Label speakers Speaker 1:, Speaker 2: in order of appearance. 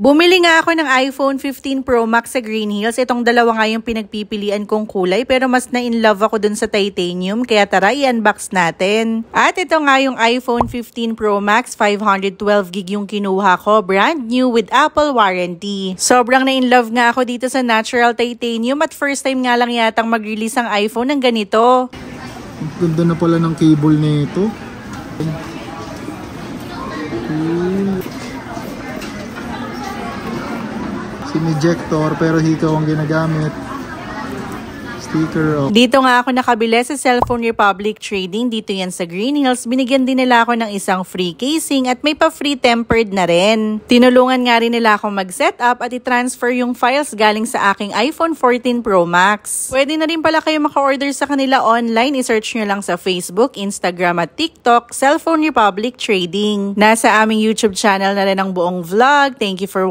Speaker 1: Bumili nga ako ng iPhone 15 Pro Max sa Green Hills. Itong dalawa nga yung pinagpipilian kong kulay pero mas na-in-love ako dun sa titanium kaya tara i-unbox natin. At ito nga yung iPhone 15 Pro Max 512GB yung kinuha ko, brand new with Apple warranty. Sobrang na-in-love nga ako dito sa natural titanium at first time nga lang yatang mag-release ang iPhone ng ganito.
Speaker 2: Ganda na pala ng cable nito. Sinejector pero dito ang ginagamit. Sticker.
Speaker 1: Dito nga ako nakabili sa Cellphone Republic Trading. Dito yan sa Green Hills. Binigyan din nila ako ng isang free casing at may pa-free tempered na rin. Tinulungan nga rin nila akong mag-setup at i-transfer yung files galing sa aking iPhone 14 Pro Max. Pwede na rin pala kayo maka-order sa kanila online. I-search nyo lang sa Facebook, Instagram at TikTok, Cellphone Republic Trading. Nasa aming YouTube channel na rin ang buong vlog. Thank you for watching.